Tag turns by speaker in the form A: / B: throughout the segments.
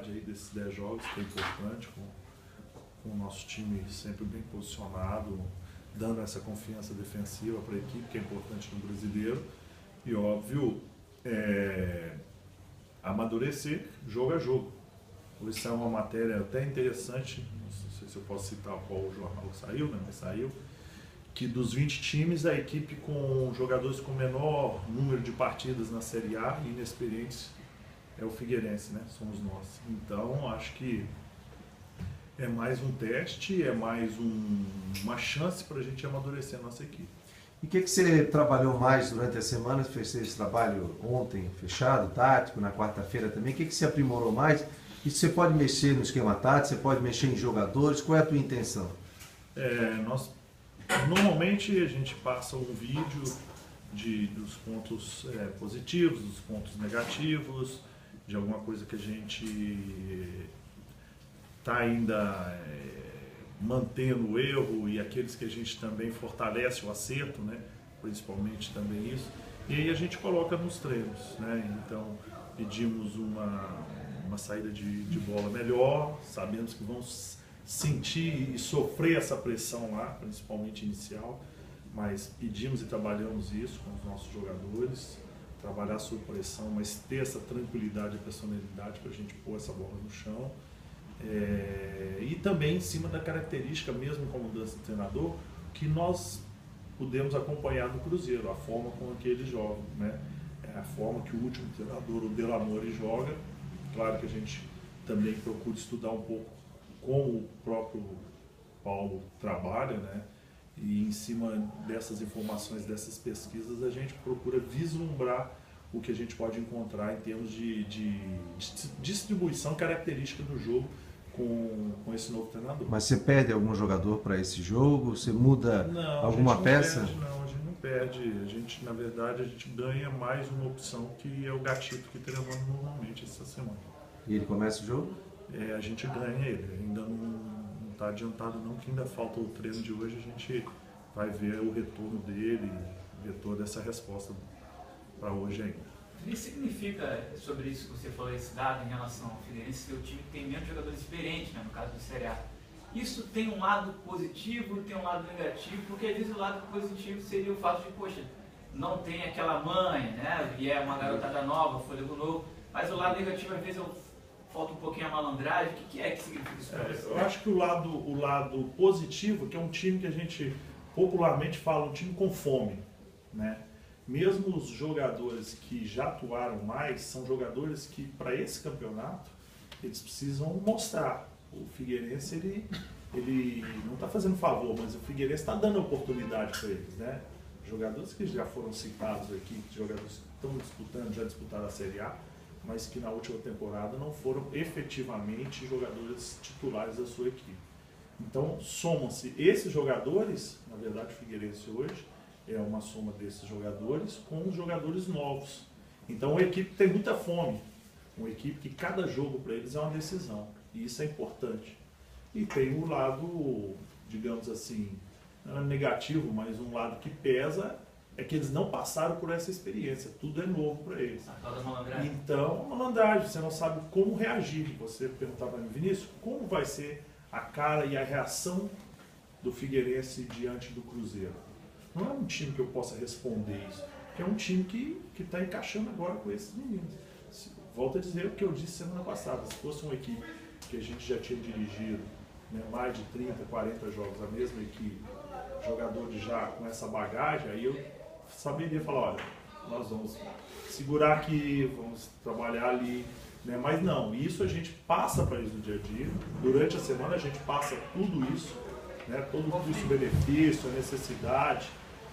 A: continuidade aí desses 10 jogos, que é importante, com o nosso time sempre bem posicionado, dando essa confiança defensiva para a equipe, que é importante no brasileiro. E óbvio, amadurecer jogo a jogo. Isso é uma matéria até interessante, não sei se eu posso citar qual o jornal que saiu, né? Mas saiu, que dos 20 times, a equipe com jogadores com menor número de partidas na Série A e inexperientes é o Figueirense, né? Somos nós. Então, acho que é mais um teste, é mais uma chance para a gente amadurecer a nossa equipe.
B: E o que você trabalhou mais durante a semana? Você fez esse trabalho ontem fechado, tático, na quarta-feira também. O que você aprimorou mais? E você pode mexer no esquema tático, você pode mexer em jogadores, qual é a tua intenção?
A: Normalmente a gente passa um vídeo dos pontos positivos, dos pontos negativos, de alguma coisa que a gente está ainda mantendo o erro e aqueles que a gente também fortalece o acerto, né? Principalmente também isso. E aí a gente coloca nos treinos, né? Então pedimos uma saída de bola melhor, sabemos que vamos sentir e sofrer essa pressão lá, principalmente inicial, mas pedimos e trabalhamos isso com os nossos jogadores, trabalhar sob pressão, mas ter essa tranquilidade e personalidade para a gente pôr essa bola no chão. E também em cima da característica, mesmo com a mudança de treinador, que nós pudemos acompanhar no Cruzeiro, a forma com que eles jogam, né? A forma que o último treinador, o Delamore, joga. Claro que a gente também procura estudar um pouco como o próprio Paulo trabalha, né? E em cima dessas informações, dessas pesquisas, a gente procura vislumbrar o que a gente pode encontrar em termos de distribuição característica do jogo com esse novo treinador.
B: Mas você perde algum jogador para esse jogo? Você muda alguma peça?
A: A gente não perde. A gente, na verdade, a gente ganha mais uma opção, que é o Gatito, que treinamos normalmente essa semana.
B: E ele começa o jogo?
A: A gente ganha ele. Ainda não está adiantado não, que ainda falta o treino de hoje. A gente vai ver o retorno dele, ver toda essa resposta para hoje ainda.
C: O que significa, sobre isso que você falou, esse dado em relação ao Figueirense, que o time tem menos jogadores experientes, né, no caso do Série A? Isso tem um lado positivo e tem um lado negativo, porque às vezes o lado positivo seria o fato de, poxa, não tem aquela mãe, né, e é uma garotada nova, fôlego novo, mas o lado negativo às vezes falta um pouquinho a malandragem. O que é que significa isso para você?
A: Eu acho que o lado positivo, que é um time que a gente popularmente fala, um time com fome, né? Mesmo os jogadores que já atuaram mais, são jogadores que, para esse campeonato, eles precisam mostrar. O Figueirense, ele não está fazendo favor, mas o Figueirense está dando oportunidade para eles, né? Jogadores que já foram citados aqui, jogadores que estão disputando, já disputaram a Série A, mas que na última temporada não foram efetivamente jogadores titulares da sua equipe. Então, somam-se esses jogadores, na verdade o Figueirense hoje é uma soma desses jogadores com os jogadores novos. Então a equipe tem muita fome, uma equipe que cada jogo para eles é uma decisão, e isso é importante. E tem o lado, digamos assim, não é negativo, mas um lado que pesa, é que eles não passaram por essa experiência, tudo é novo para eles. Então, uma malandragem, você não sabe como reagir. Você perguntava para mim, Vinícius, como vai ser a cara e a reação do Figueirense diante do Cruzeiro? Não é um time que eu possa responder isso, porque é um time que está encaixando agora com esses meninos. Volto a dizer o que eu disse semana passada, se fosse uma equipe que a gente já tinha dirigido, né, mais de 30, 40 jogos, a mesma equipe, jogadores já com essa bagagem, aí eu saberia falar, olha, nós vamos segurar aqui, vamos trabalhar ali, né? Mas não, isso a gente passa para eles no dia a dia, durante a semana a gente passa tudo isso, né? Todo o custo-benefício, a necessidade,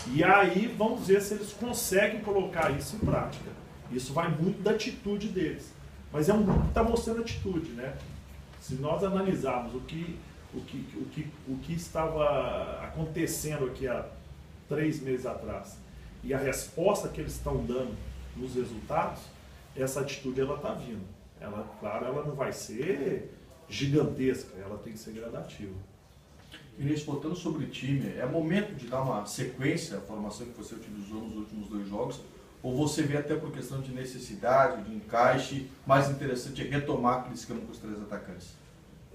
A: e aí vamos ver se eles conseguem colocar isso em prática. Isso vai muito da atitude deles, mas é um grupo que está mostrando atitude, né? Se nós analisarmos o que estava acontecendo aqui há 3 meses atrás e a resposta que eles estão dando nos resultados, essa atitude ela está vindo. Ela, claro, ela não vai ser gigantesca, ela tem que ser gradativa.
D: Vinícius, voltando sobre o time, é momento de dar uma sequência à formação que você utilizou nos últimos 2 jogos, Ou você vê até por questão de necessidade, de encaixe, mais interessante é retomar aquele esquema com os 3 atacantes?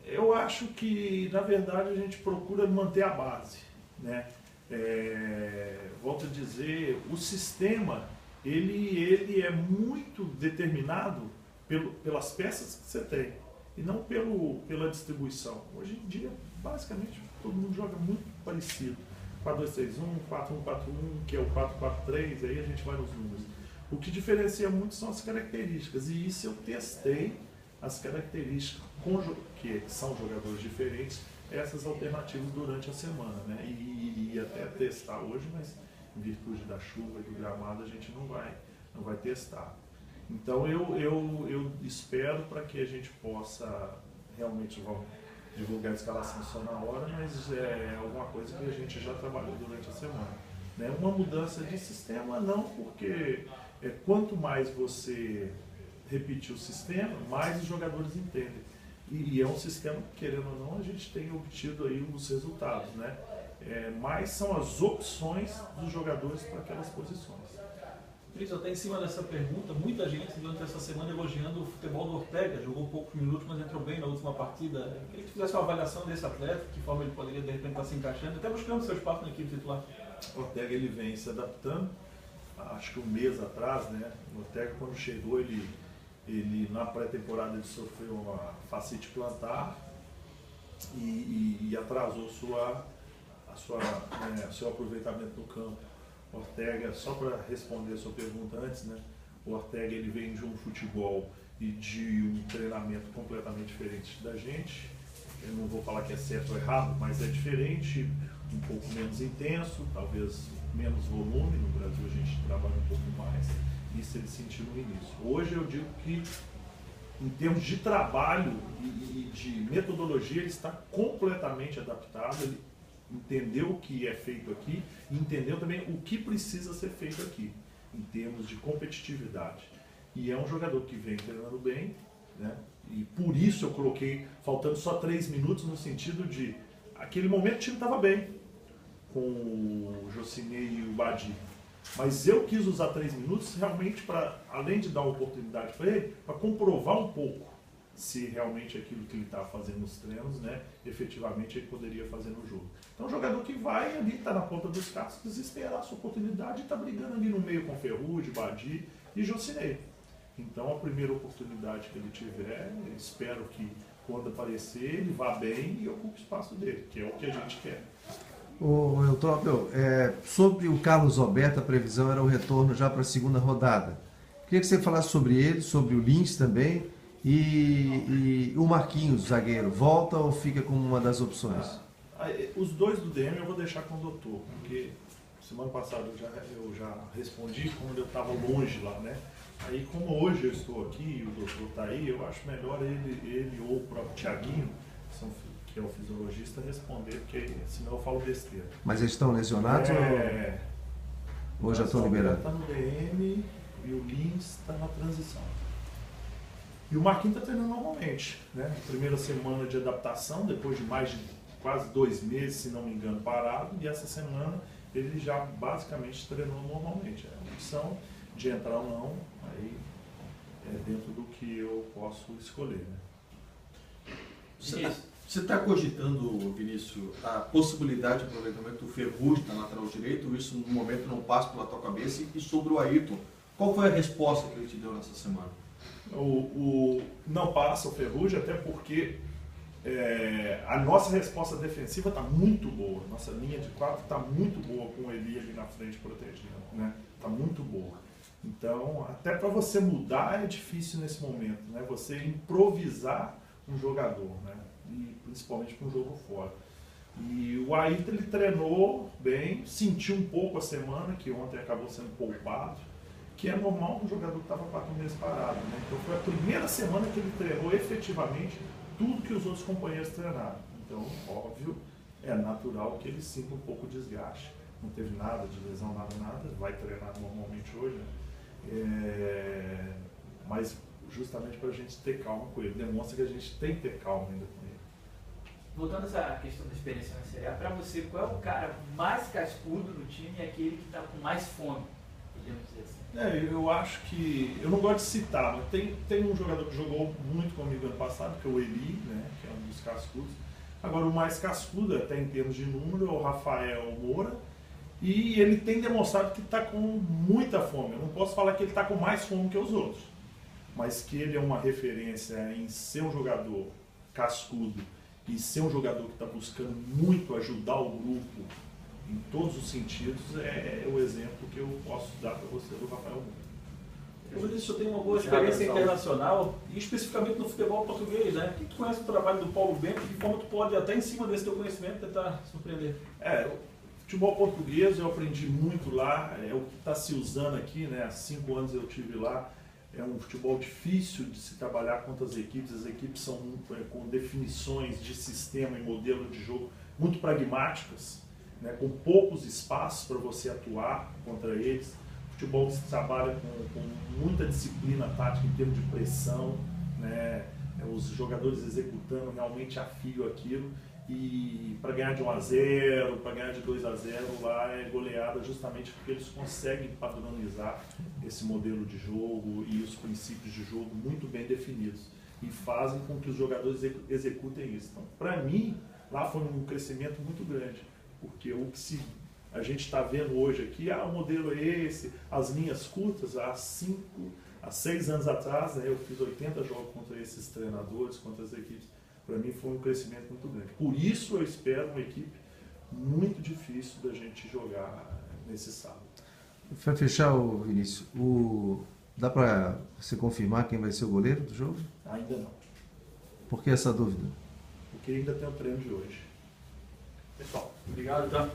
A: Eu acho que, na verdade, a gente procura manter a base, né? Volto a dizer, o sistema, ele é muito determinado pelas peças que você tem e não pela distribuição. Hoje em dia, basicamente, todo mundo joga muito parecido. 4-2-3-1, 4-1-4-1, que é o 4-4-3, aí a gente vai nos números. O que diferencia muito são as características, e isso eu testei as características que são jogadores diferentes, essas alternativas durante a semana, né? E ia até testar hoje, mas em virtude da chuva e do gramado a gente não vai testar. Então eu espero para que a gente possa realmente divulgar a escalação só na hora, mas é alguma coisa que a gente já trabalhou durante a semana, né? Uma mudança de sistema não, porque quanto mais você repetir o sistema, mais os jogadores entendem. E é um sistema que, querendo ou não, a gente tem obtido aí os resultados, né? Mas são as opções dos jogadores para aquelas posições.
D: Isso, até em cima dessa pergunta, muita gente durante essa semana elogiando o futebol do Ortega, jogou poucos minutos, mas entrou bem na última partida. Eu queria que fizesse uma avaliação desse atleta, que forma ele poderia de repente estar se encaixando, até buscando seu espaço na equipe titular.
A: O Ortega, ele vem se adaptando, acho que um mês atrás, né? O Ortega, quando chegou, ele na pré-temporada ele sofreu uma fascite plantar e atrasou seu aproveitamento no campo. O Ortega, só para responder a sua pergunta antes, né? O Ortega, ele vem de um futebol e de um treinamento completamente diferente da gente. Eu não vou falar que é certo ou errado, mas é diferente, um pouco menos intenso, talvez menos volume. No Brasil a gente trabalha um pouco mais. Isso ele sentiu no início. Hoje eu digo que, em termos de trabalho e de metodologia, ele está completamente adaptado. Ele entendeu o que é feito aqui e entendeu também o que precisa ser feito aqui, em termos de competitividade. E é um jogador que vem treinando bem, né? E por isso eu coloquei, faltando só 3 minutos, no sentido de, aquele momento o time estava bem, com o Jocinei e o Badi. Mas eu quis usar 3 minutos realmente para, além de dar uma oportunidade para ele, para comprovar um pouco se realmente aquilo que ele está fazendo nos treinos, né, efetivamente ele poderia fazer no jogo. Então, um jogador que vai ali, está na ponta dos cascos, esperar a sua oportunidade e está brigando ali no meio com Ferrugem, Badi e Jocinei. Então, a primeira oportunidade que ele tiver, eu espero que quando aparecer ele vá bem e ocupe o espaço dele, que é o que a gente quer.
B: Ô, Eutrópio, sobre o Carlos Alberto, a previsão era o retorno já para a segunda rodada. Queria que você falasse sobre ele, sobre o Lins também, e o Marquinhos, zagueiro, volta ou fica como uma das opções?
A: Os dois do DM eu vou deixar com o doutor, porque semana passada eu já respondi quando eu estava longe lá, né? Aí, como hoje eu estou aqui e o doutor está aí, eu acho melhor ele ou o próprio Thiaguinho, que é o fisiologista, responder, porque senão eu falo besteira.
B: Mas eles estão lesionados ou já estão liberados?
A: Está no DM e o Lins está na transição. E o Marquinhos está treinando normalmente, né? Primeira semana de adaptação, depois de mais de quase 2 meses, se não me engano, parado, e essa semana ele já basicamente treinou normalmente. É uma opção de entrar ou não, aí é dentro do que eu posso escolher, né?
D: Você está cogitando, Vinícius, a possibilidade de aproveitamento do Ferrugem na lateral direito, ou isso no momento não passa pela tua cabeça? E sobre o Ayrton, qual foi a resposta que ele te deu nessa semana?
A: Não passa o Ferrugem, até porque a nossa resposta defensiva está muito boa. Nossa linha de 4 está muito boa, com o Eli ali na frente protegendo, né? Está muito boa. Então, até para você mudar é difícil nesse momento, né? Você improvisar um jogador, né? E principalmente para um jogo fora. E o Ayrton, ele treinou bem, sentiu um pouco a semana, que ontem acabou sendo poupado, que é normal um jogador que estava 4 meses parado, né? Então foi a primeira semana que ele treinou efetivamente tudo que os outros companheiros treinaram. Então, óbvio, é natural que ele sinta um pouco de desgaste. Não teve nada de lesão, nada, vai treinar normalmente hoje, né? Mas justamente para a gente ter calma com ele. Demonstra que a gente tem que ter calma ainda com ele.
C: Voltando a essa questão da experiência na Série A, para você, qual é o cara mais cascudo no time e aquele que está com mais fome? podemos dizer assim.
A: Eu acho que, eu não gosto de citar, mas tem um jogador que jogou muito comigo ano passado, que é o Eli, né, que é um dos cascudos. Agora, o mais cascudo, até em termos de número, é o Rafael Moura, e ele tem demonstrado que está com muita fome. Eu não posso falar que ele está com mais fome que os outros, mas que ele é uma referência em ser um jogador cascudo e ser um jogador que está buscando muito ajudar o grupo em todos os sentidos, é o exemplo que eu posso dar para você do Rafael Moura.
D: Eu disse que eu tenho uma boa experiência internacional, e especificamente no futebol português, né? O que tu conhece do trabalho do Paulo Bento? De como tu pode, até em cima desse teu conhecimento, tentar surpreender?
A: O futebol português eu aprendi muito lá, é o que está se usando aqui, né? Há 5 anos eu estive lá. É um futebol difícil de se trabalhar contra as equipes são com definições de sistema e modelo de jogo muito pragmáticas, né? Com poucos espaços para você atuar contra eles. Futebol que se trabalha com muita disciplina tática em termos de pressão, né? Os jogadores executando realmente a fio aquilo, e para ganhar de 1-0, para ganhar de 2-0 lá é goleada, justamente porque eles conseguem padronizar esse modelo de jogo e os princípios de jogo muito bem definidos e fazem com que os jogadores executem isso. Então, para mim, lá foi um crescimento muito grande, porque o que a gente está vendo hoje aqui, o modelo é esse, as linhas curtas, há 6 anos atrás, né, eu fiz 80 jogos contra esses treinadores, contra as equipes. Para mim foi um crescimento muito grande. Por isso eu espero uma equipe muito difícil da gente jogar nesse sábado.
B: Para fechar, Vinícius, dá para você confirmar quem vai ser o goleiro do jogo?
A: Ainda não.
B: Por que essa dúvida?
A: Porque ainda tem o treino de hoje.
C: Pessoal, obrigado, tá?